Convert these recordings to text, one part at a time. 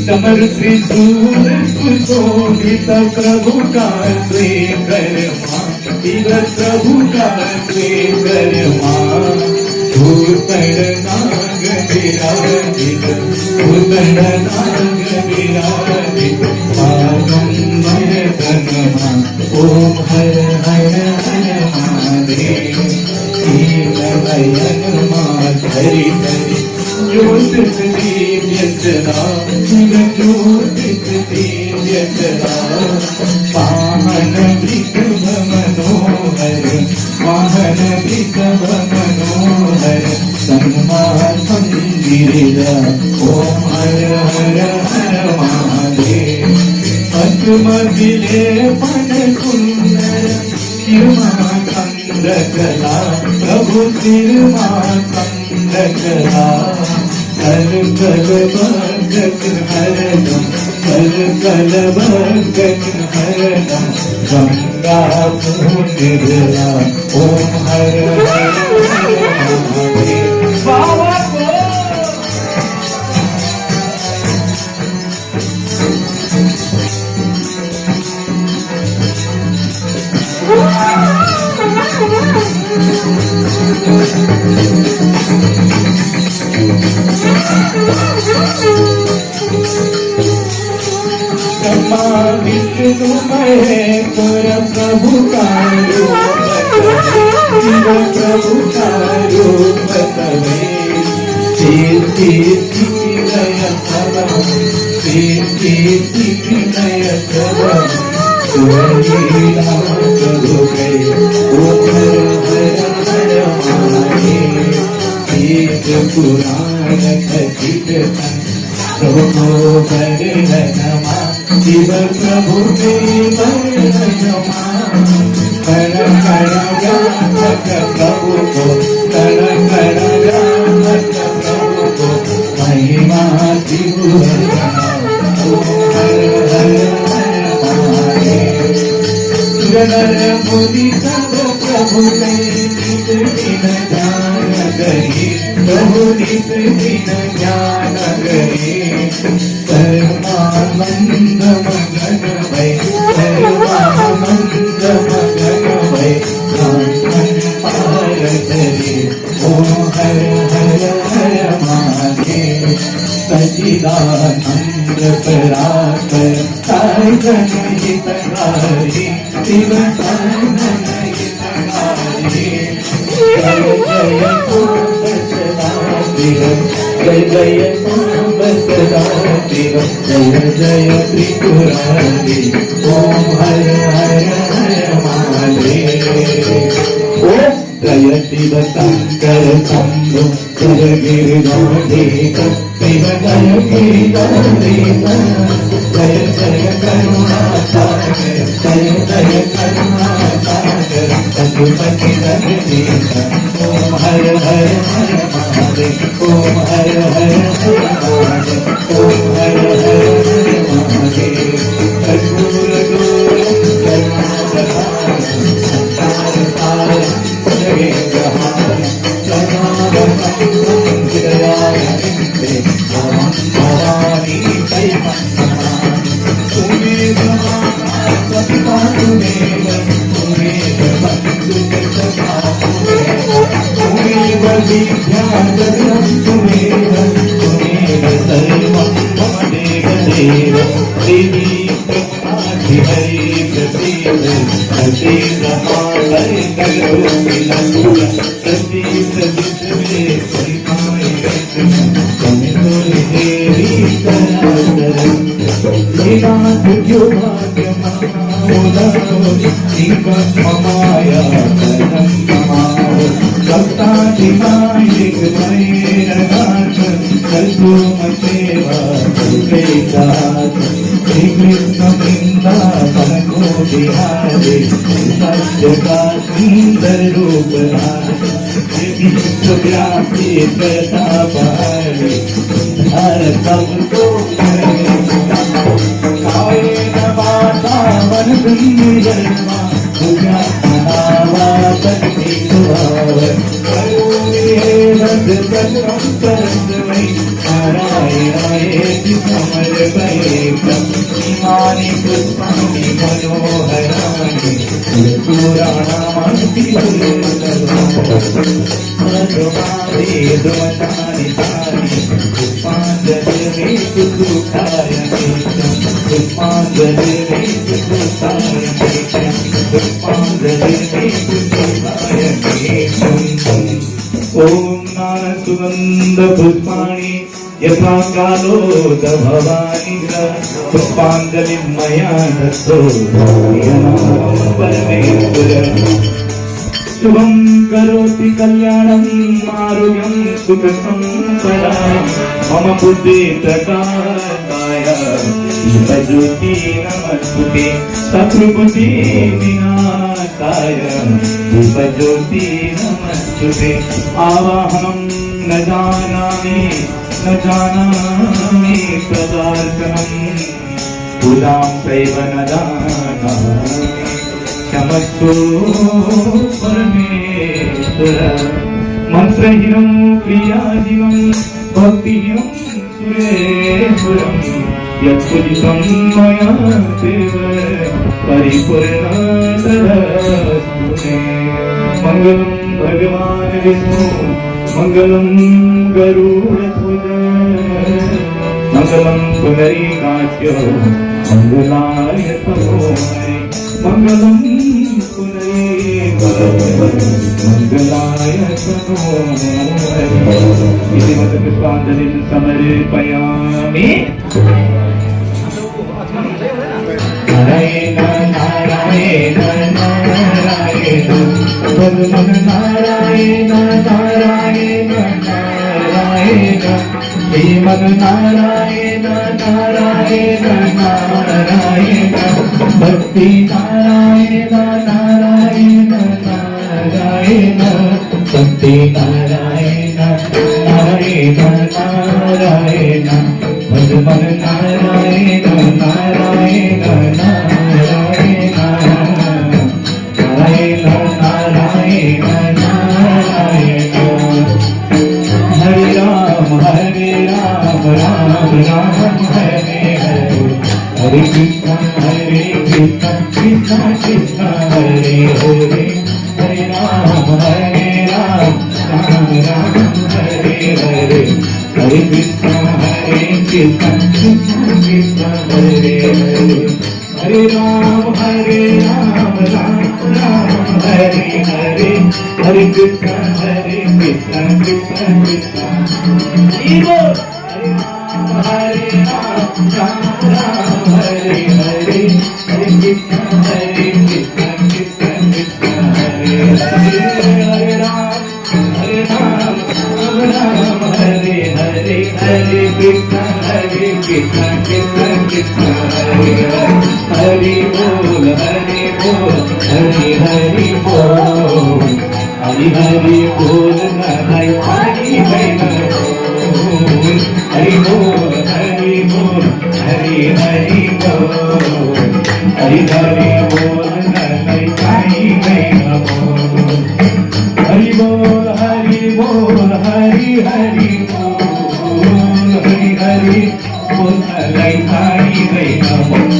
कमर त्रिशूल सुशोभित प्रभु का श्रीकरमा, शिव प्रभु का श्रीकरमा। भूतल नाग विराजित, भूतल नाग विराजित, पागम्बर तनमा। ओम हर हर हर महादेव, शीलमयन माधरी धरी, ज्योतिष दिव्यचरा, ज्योतिष दिव्यचरा। वाहन वृषभ मनोहर, वाहन वृषभ मनोहर, सन्मार्गं गिरिजा। ओम हर हर हर महादेव। पद्मविले पन सुंदर, शिरमा चंद्रकला, प्रभु शिरमा चंद्रकला। कल कल भगत हरदम, कल कल भगत हरदम, गंगा पूर्णिमा। ओम हर हर हर महादेव। बाबा को ब्रह्मा विष्णु महेश्वर प्रभु का रूप, शिव प्रभु का रूप तवे। कीर्ति विनय सबम, कीर्ति विनय सबम, लीला प्रभु के। ओम हर हर हर महादेव। वेद पुराण कथित प्रभु वर्णनमा, शिव प्रभु के वर्णनमा। कण कण व्यापक प्रभु को, कण कण व्यापक प्रभु को, महिमा त्रिभुवनमा। ओम हर हर हर महादेव। नर मुनि सब प्रभु के नित दिन ध्यान करी, प्रभु नित दिन ध्यान करी। सर्वानंद मगन भय, सर्वानंद मगन भय, ब्राह्मण पार धरे। ओम हर हर हर महादेव। सच्चिदानंद परात्पर, साई जनहितकारी, शिव साई जनहितकारी। जय जय सांब सदा शिव, जय जय सांब सदा शिव, जय जय त्रिपुरारी। ओम हर हर हर महादेव। ओम जय शिव शंकर शंभो, जय गिरिधारीश, शिव जय गिरिधारीश। जय जय करुणासागर, जय जय करुणासागर, पशुपति जगदीश। ओम हर हर हर महादेव, ओम हर हर हर महादेव, ओम हर हर हर महादेव। कर्पूर गौरम करुणावतारम, संसार सारम जगेन्द्रहारम, जनार्दनं हृदयारविन्दे, भवं भवानी कैवल्यम्। तुमेव सत्ता, तुमेव तुमेव बन्धु सखा, तुमेव विद्या जगदं, तुमेव तुमेव सर्वं मम देव देव। देवी प्रभाति हरि प्रसीद, प्रसीद मातर् करोमि नमः। प्रसीद विश्वे परिपाहि त्वमेव देवी सनातनम्। लीलाद्यो भाग्यमामोदो, जीवं ममाया परं ममाहो। भक्ताधिकारिक भैरनाथ, कल्पमसेवा कल्पेतात्। श्री कृष्ण वृंदावन को बिहारे, सत्य का सुंदर रूप धारे। विश्वव्यापी प्रताप हरे, हर सबको करे। जन्मा तुझ्या नावात नारायणायेति समर्पयेत् इमानि पुष्पाणि मनोहराणि पुराणामपि मधुमावेदवतानि तानि पुष्पाञ्जलिर्मे सुखाय नित्यं पुष्पाञ्जलिर्मे सुखाय नित्यं पुष्पाञ्जलिर्मे सुखाय नित्यम् ॐ नानसुगन्ध पुष्पाणि यथा कालोद भवानि पुष्पाञ्जलिं मया दत्तो परमेश्वर शुभं करोति कल्याणं आरोग्यं सुखसंपदा मम बुद्धि प्रकाशाय दीपज्योति नमस्तुते शत्रुबुद्धि विनाशाय दीपज्योति नमस्तुते आवाहनं न जानामि तदार्चनं पूजां चैव न जानामि क्षमस्व परमेश्वर मंत्रहीनं क्रियाहीनं भक्तिहीनं सुरेश्वरं यत्पूजितं मया देव परिपूर्णतरस्तु मे मङ्गलं भगवान् विष्णु मङ्गलं गरुडध्वज मङ्गलं पुनरीकाच्य मङ्गलाय तमोहरे मङ्गलं मङ्गलाय तमोहरे इति पुष्पाञ्जलिं समर्पयामि नारायण नारायण नारायण भगवान नारायण नारायण नारायण श्रीमन नारायण नारायण नारायण भक्ति नारायण नारायण नारायण भक्ति नारायण नारायण नारायण भगवान नारायण नारायण नारायण नारायण नारायण नारायण हरे राम राम राम हरे हरे हरे कृष्ण कृष्ण कृष्ण हरे हरे हरे राम राम राम हरे हरे हरे कृष्ण कृष्ण कृष्ण हरे हरे हरे राम राम राम हरे हरे हरे कृष्ण कृष्ण कृष्ण हरे राम राम हरे हरे हरे कृष्ण कृष्ण कृष्ण हरे हरे हरे राम राम हरे हरे हरे कृष्ण कृष्ण कृष्ण हरे हरे बोल हरि बोल हरि हरि बोल हरि हरि बोल हरि हरि हरि बोल हरि बोल हरि हरि बोल हरि हरि बोल हरि हरि हरि बोल हरि बोल हरि हरि बोल हरि हरि बोल हरि हरि हरि बोल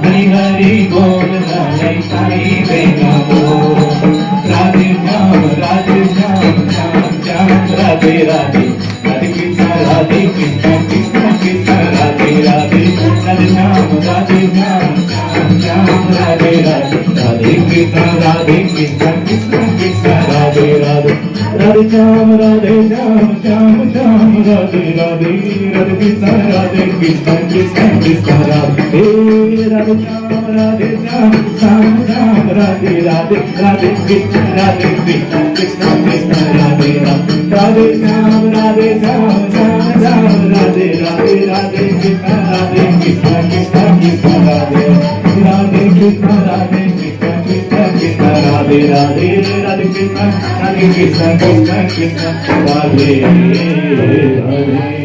हरि हरि बोल हरि हरि राधे श्याम श्याम श्याम राधे राधे राधे कृष्ण कृष्ण कृष्ण राधे राधे राधे श्याम श्याम श्याम राधे राधे राधे कृष्ण कृष्ण कृष्ण राधे राधे राधे श्याम श्याम श्याम राधे राधे राधे कृष्ण कृष्ण कृष्ण राधे राधे श्याम श्याम श्याम राधे राधे राधे कृष्ण कृष्ण कृष्ण राधे राधे श्याम श्याम श्याम राधे राधे राधे कृष्ण कृष्ण कृष्ण राधे राधे कृष्ण कृष्ण कृष्ण राधे राधे राधे कृष्ण कृष्ण कृष्ण राधे हरे